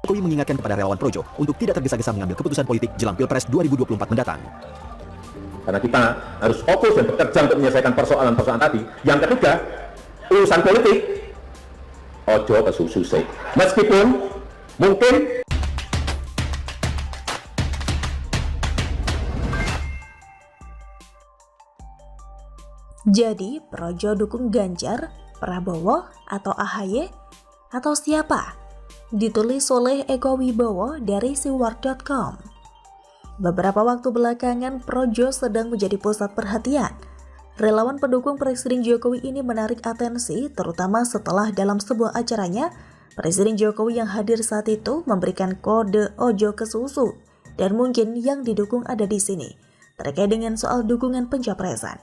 Jokowi mengingatkan kepada relawan Projo untuk tidak tergesa-gesa mengambil keputusan politik jelang Pilpres 2024 mendatang. Karena kita harus fokus dan bekerja untuk menyelesaikan persoalan-persoalan tadi. Yang ketiga, urusan politik, ojo kesususe. Meskipun mungkin jadi Projo dukung Ganjar, Prabowo, atau AHY, atau siapa? Ditulis oleh Eko Wibowo dari siwar.com. Beberapa waktu belakangan Projo sedang menjadi pusat perhatian. Relawan pendukung Presiden Jokowi ini menarik atensi, terutama setelah dalam sebuah acaranya, Presiden Jokowi yang hadir saat itu memberikan kode ojo ke susu, dan mungkin yang didukung ada di sini, terkait dengan soal dukungan pencapresan.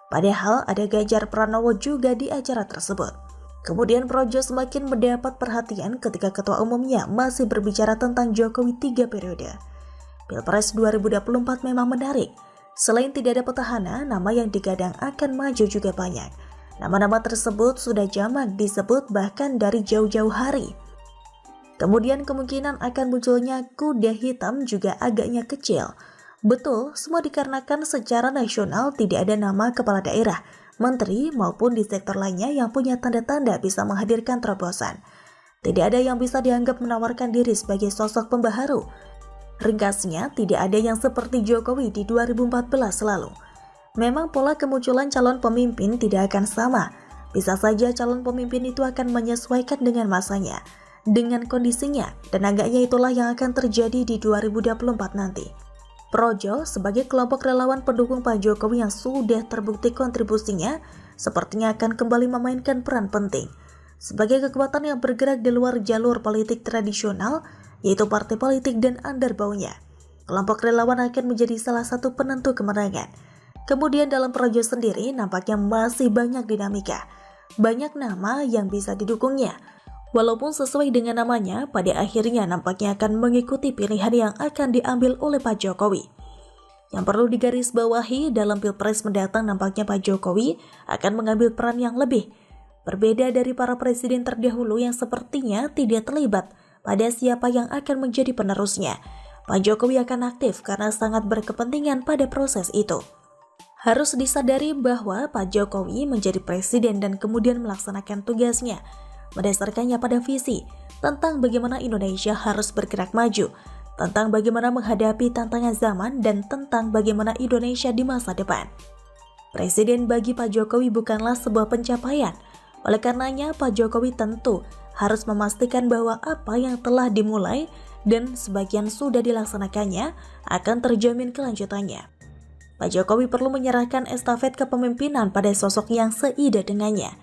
Padahal ada Ganjar Pranowo juga di acara tersebut. Kemudian Projo semakin mendapat perhatian ketika ketua umumnya masih berbicara tentang Jokowi 3 periode. Pilpres 2024 memang menarik. Selain tidak ada petahana, nama yang digadang akan maju juga banyak. Nama-nama tersebut sudah jamak disebut bahkan dari jauh-jauh hari. Kemudian kemungkinan akan munculnya kuda hitam juga agaknya kecil. Betul, semua dikarenakan secara nasional tidak ada nama kepala daerah, menteri maupun di sektor lainnya yang punya tanda-tanda bisa menghadirkan terobosan. Tidak ada yang bisa dianggap menawarkan diri sebagai sosok pembaharu. Ringkasnya, tidak ada yang seperti Jokowi di 2014 lalu. Memang pola kemunculan calon pemimpin tidak akan sama. Bisa saja calon pemimpin itu akan menyesuaikan dengan masanya, dengan kondisinya, dan agaknya itulah yang akan terjadi di 2024 nanti. Projo sebagai kelompok relawan pendukung Pak Jokowi yang sudah terbukti kontribusinya sepertinya akan kembali memainkan peran penting sebagai kekuatan yang bergerak di luar jalur politik tradisional, yaitu partai politik dan underbaunya. Kelompok relawan akan menjadi salah satu penentu kemenangan. Kemudian dalam Projo sendiri nampaknya masih banyak dinamika, banyak nama yang bisa didukungnya. Walaupun sesuai dengan namanya, pada akhirnya nampaknya akan mengikuti pilihan yang akan diambil oleh Pak Jokowi. Yang perlu digarisbawahi dalam Pilpres mendatang nampaknya Pak Jokowi akan mengambil peran yang lebih. Berbeda dari para presiden terdahulu yang sepertinya tidak terlibat pada siapa yang akan menjadi penerusnya. Pak Jokowi akan aktif karena sangat berkepentingan pada proses itu. Harus disadari bahwa Pak Jokowi menjadi presiden dan kemudian melaksanakan tugasnya berdasarkannya pada visi tentang bagaimana Indonesia harus bergerak maju, tentang bagaimana menghadapi tantangan zaman, dan tentang bagaimana Indonesia di masa depan. Presiden bagi Pak Jokowi bukanlah sebuah pencapaian, oleh karenanya Pak Jokowi tentu harus memastikan bahwa apa yang telah dimulai dan sebagian sudah dilaksanakannya akan terjamin kelanjutannya. Pak Jokowi perlu menyerahkan estafet kepemimpinan pada sosok yang seide dengannya.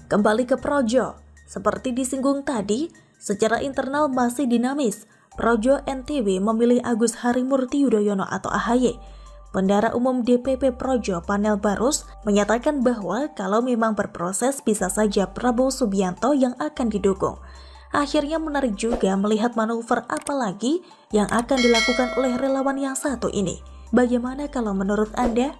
Kembali ke Projo. Seperti disinggung tadi, secara internal masih dinamis. Projo NTB memilih Agus Harimurti Yudhoyono atau AHY. Bendahara Umum DPP Projo Panel Barus menyatakan bahwa kalau memang berproses bisa saja Prabowo Subianto yang akan didukung. Akhirnya menarik juga melihat manuver apa lagi yang akan dilakukan oleh relawan yang satu ini. Bagaimana kalau menurut Anda?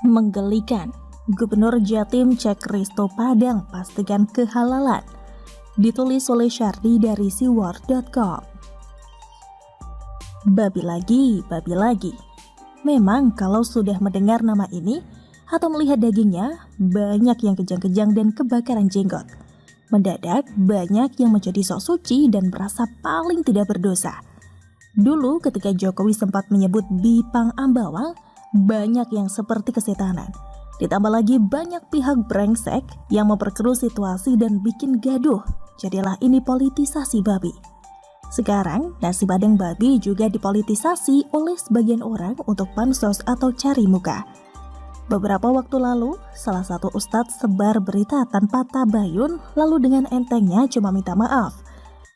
Menggelikan, Gubernur Jatim cek Resto Padang pastikan kehalalan. Ditulis oleh Syardi dari siwar.com. Babi lagi. Memang kalau sudah mendengar nama ini atau melihat dagingnya, banyak yang kejang-kejang dan kebakaran jenggot. Mendadak banyak yang menjadi sok suci dan merasa paling tidak berdosa. Dulu ketika Jokowi sempat menyebut Bipang Ambawang, banyak yang seperti kesetanan. Ditambah lagi banyak pihak brengsek yang memperkeruh situasi dan bikin gaduh. Jadilah ini politisasi babi. Sekarang nasi padang babi juga dipolitisasi oleh sebagian orang untuk pansos atau cari muka. Beberapa waktu lalu, salah satu ustadz sebar berita tanpa tabayun lalu dengan entengnya cuma minta maaf.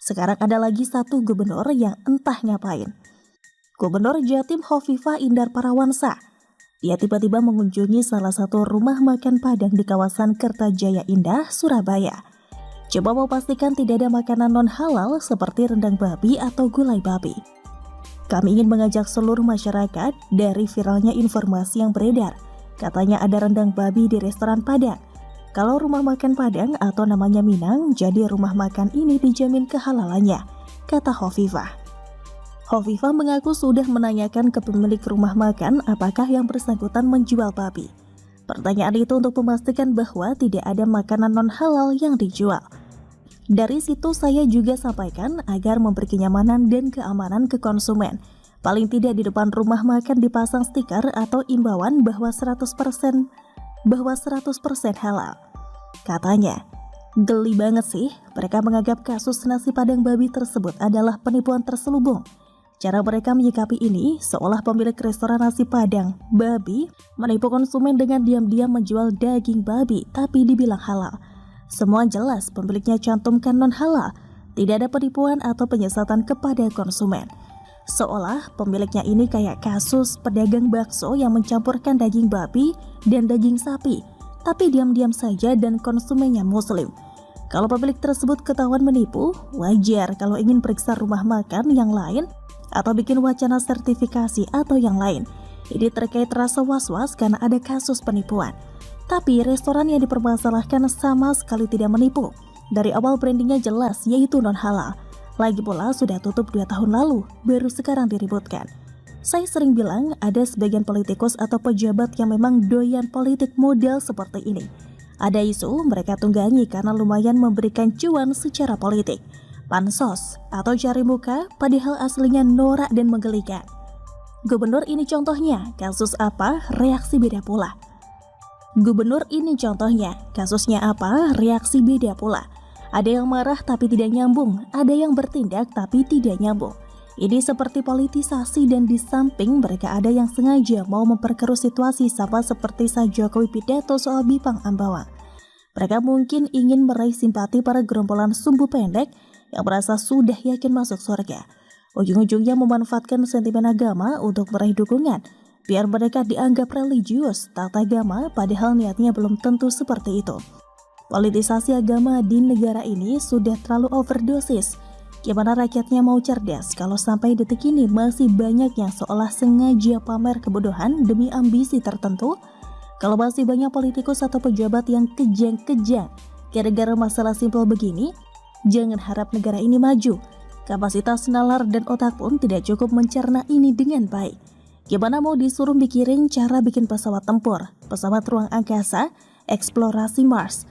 Sekarang ada lagi satu gubernur yang entah ngapain. Gubernur Jatim Hovifah Indar Parawansa. Dia tiba-tiba mengunjungi salah satu rumah makan Padang di kawasan Kertajaya Indah, Surabaya. Coba mau pastikan tidak ada makanan non-halal seperti rendang babi atau gulai babi. Kami ingin mengajak seluruh masyarakat dari viralnya informasi yang beredar. Katanya ada rendang babi di restoran Padang. Kalau rumah makan Padang atau namanya Minang, jadi rumah makan ini dijamin kehalalannya, kata Hovifah. Hovifah mengaku sudah menanyakan ke pemilik rumah makan apakah yang bersangkutan menjual babi. Pertanyaan itu untuk memastikan bahwa tidak ada makanan non-halal yang dijual. Dari situ saya juga sampaikan agar memberi kenyamanan dan keamanan ke konsumen. Paling tidak di depan rumah makan dipasang stiker atau imbauan bahwa 100% halal. Katanya, geli banget sih, mereka menganggap kasus nasi Padang babi tersebut adalah penipuan terselubung. Cara mereka menyikapi ini seolah pemilik restoran nasi Padang babi menipu konsumen dengan diam-diam menjual daging babi tapi dibilang halal. Semua jelas pemiliknya cantumkan non-halal, tidak ada penipuan atau penyesatan kepada konsumen. Seolah pemiliknya ini kayak kasus pedagang bakso yang mencampurkan daging babi dan daging sapi, tapi diam-diam saja dan konsumennya muslim. Kalau pemilik tersebut ketahuan menipu, wajar kalau ingin periksa rumah makan yang lain atau bikin wacana sertifikasi atau yang lain. Ini terkait rasa was-was karena ada kasus penipuan. Tapi restoran yang dipermasalahkan sama sekali tidak menipu. Dari awal brandingnya jelas yaitu non-halal. Lagi pula sudah tutup 2 tahun lalu, baru sekarang diributkan. Saya sering bilang ada sebagian politikus atau pejabat yang memang doyan politik model seperti ini. Ada isu mereka tunggangi karena lumayan memberikan cuan secara politik. Pansos atau cari muka padahal aslinya norak dan menggelikan. Gubernur ini contohnya, kasus apa, reaksi beda pula. Gubernur ini contohnya, kasusnya apa, reaksi beda pula. Ada yang marah tapi tidak nyambung, ada yang bertindak tapi tidak nyambung. Ini seperti politisasi dan di samping mereka ada yang sengaja mau memperkeruh situasi sama seperti saat Jokowi pidato soal Bipang Ambawang. Mereka mungkin ingin meraih simpati para gerombolan sumbu pendek yang merasa sudah yakin masuk surga. Ujung-ujungnya memanfaatkan sentimen agama untuk meraih dukungan, biar mereka dianggap religius, taat agama, padahal niatnya belum tentu seperti itu. Politisasi agama di negara ini sudah terlalu overdosis. Gimana rakyatnya mau cerdas kalau sampai detik ini masih banyak yang seolah sengaja pamer kebodohan demi ambisi tertentu? Kalau masih banyak politikus atau pejabat yang kejang-kejang gara-gara masalah simpel begini, jangan harap negara ini maju. Kapasitas nalar dan otak pun tidak cukup mencerna ini dengan baik. Gimana mau disuruh mikirin cara bikin pesawat tempur, pesawat ruang angkasa, eksplorasi Mars,